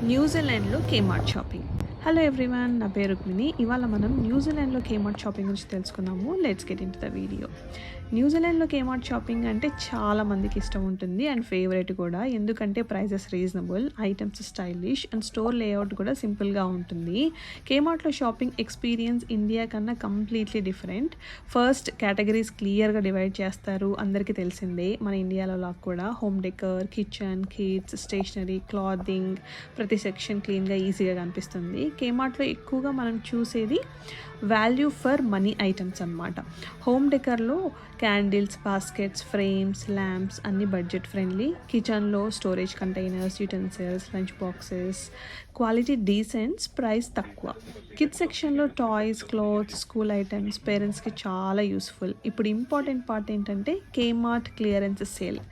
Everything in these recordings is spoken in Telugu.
న్యూజిలాండ్లో కేమార్ట్ షాపింగ్. హలో ఎవ్రీవన్, నా పేరు రుక్మిణి. ఇవాళ మనం న్యూజిలాండ్లో కేమార్ట్ షాపింగ్ గురించి తెలుసుకుందాము. Let's get into the video. న్యూజిలాండ్లో కేమార్ట్ షాపింగ్ అంటే చాలా మందికి ఇష్టం ఉంటుంది అండ్ ఫేవరెట్ కూడా. ఎందుకంటే prices reasonable, items stylish and store layout కూడా సింపుల్గా ఉంటుంది. కేమార్ట్లో షాపింగ్ ఎక్స్పీరియన్స్ ఇండియా కన్నా కంప్లీట్లీ డిఫరెంట్. ఫస్ట్ కేటగిరీస్ క్లియర్గా డివైడ్ చేస్తారు, అందరికీ తెలిసిందే. మన ఇండియాలో లాగా కూడా home decor, kitchen, kids, stationery, clothing, ప్రతి సెక్షన్ క్లీన్గా ఈజీగా కనిపిస్తుంది. కేమార్ట్లో ఎక్కువగా మనం చూసేది వాల్యూ ఫర్ మనీ ఐటమ్స్ అన్నమాట. హోమ్ డెకర్లో క్యాండిల్స్, బాస్కెట్స్, ఫ్రేమ్స్, ల్యాంప్స్ అన్ని బడ్జెట్ ఫ్రెండ్లీ. కిచెన్లో storage containers, utensils, lunch boxes, quality decents, price తక్కువ. కిడ్స్ సెక్షన్లో టాయ్స్, క్లోత్స్, స్కూల్ ఐటమ్స్ పేరెంట్స్కి చాలా యూస్ఫుల్. ఇప్పుడు ఇంపార్టెంట్ పార్ట్ ఏంటంటే కేమార్ట్ క్లియరెన్స్ సేల్.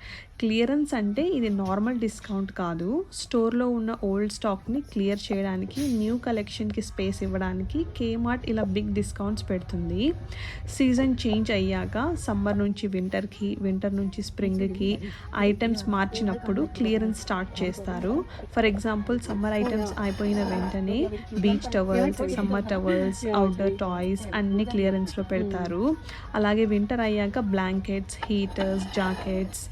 క్లియరెన్స్ అంటే ఇది నార్మల్ డిస్కౌంట్ కాదు. స్టోర్లో ఉన్న ఓల్డ్ స్టాక్ని క్లియర్ చేయడానికి, న్యూ కలెక్షన్కి స్పేస్ ఇవ్వడానికి కేమార్ట్ ఇలా బిగ్ డిస్కౌంట్స్ పెడుతుంది. సీజన్ చేంజ్ అయ్యాక సమ్మర్ నుంచి వింటర్కి, వింటర్ నుంచి స్ప్రింగ్కి ఐటమ్స్ మార్చినప్పుడు క్లియరెన్స్ స్టార్ట్ చేస్తారు. ఫర్ ఎగ్జాంపుల్ సమ్మర్ ఐటమ్స్ అయిపోయిన వెంటనే beach towels, summer towels, outdoor toys అన్నీ క్లియరెన్స్లో పెడతారు. అలాగే వింటర్ అయ్యాక బ్లాంకెట్స్, హీటర్స్, జాకెట్స్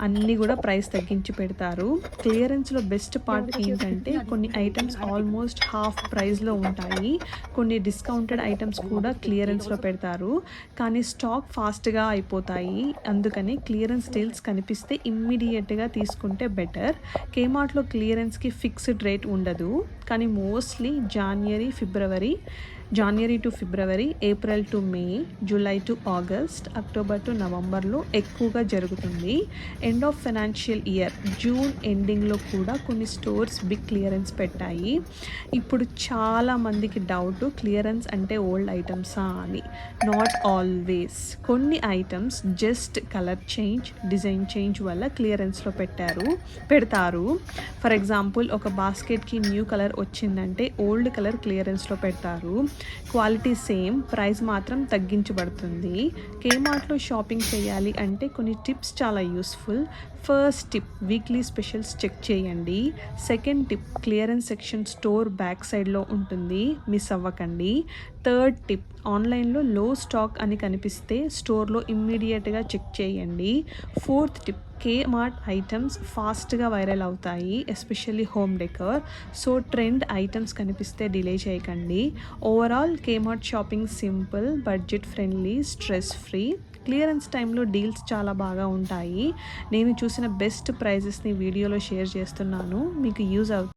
అన్నీ కూడా ప్రైస్ తగ్గించి పెడతారు. క్లియరెన్స్లో బెస్ట్ పార్ట్ ఏంటంటే కొన్ని ఐటమ్స్ ఆల్మోస్ట్ హాఫ్ ప్రైస్లో ఉంటాయి. కొన్ని డిస్కౌంటెడ్ ఐటమ్స్ కూడా క్లియరెన్స్లో పెడతారు, కానీ స్టాక్ ఫాస్ట్గా అయిపోతాయి. అందుకని క్లియరెన్స్ డీల్స్ కనిపిస్తే ఇమ్మీడియట్గా తీసుకుంటే బెటర్. కేమార్ట్లో క్లియరెన్స్కి ఫిక్స్డ్ రేట్ ఉండదు, కానీ mostly January to February, April to May, July to August, October to నవంబర్లో ఎక్కువగా జరుగుతుంది. End of financial year June ఎండింగ్లో కూడా కొన్ని స్టోర్స్ బిగ్ క్లియరెన్స్ పెట్టాయి. ఇప్పుడు చాలామందికి డౌట్, క్లియరెన్స్ అంటే ఓల్డ్ ఐటమ్సా అని. Not always. కొన్ని items just colour change, design change వల్ల క్లియరెన్స్లో పెడతారు. ఫర్ ఎగ్జాంపుల్ ఒక బాస్కెట్కి న్యూ కలర్ వచ్చిందంటే ఓల్డ్ కలర్ క్లియరెన్స్లో పెడతారు. క్వాలిటీ సేమ్, ప్రైస్ మాత్రం తగ్గించబడుతుంది. కేమార్ట్లో షాపింగ్ చేయాలి అంటే కొన్ని టిప్స్ చాలా useful. First tip, weekly specials check చేయండి. Second tip, clearance section store back సైడ్లో ఉంటుంది, మిస్ అవ్వకండి. థర్డ్ టిప్, ఆన్లైన్లో లో స్టాక్ అని కనిపిస్తే స్టోర్లో ఇమ్మీడియట్గా చెక్ చేయండి. ఫోర్త్ టిప్, కేమార్ట్ ఐటమ్స్ ఫాస్ట్గా వైరల్ అవుతాయి, especially home decor. So trend items కనిపిస్తే డిలే చేయకండి. Overall Kmart shopping simple, budget friendly, stress free. Clearance టైంలో డీల్స్ చాలా బాగా ఉంటాయి. నేను చూసిన బెస్ట్ ప్రైజెస్ని వీడియోలో షేర్ చేస్తున్నాను, మీకు యూజ్ అవుతుంది.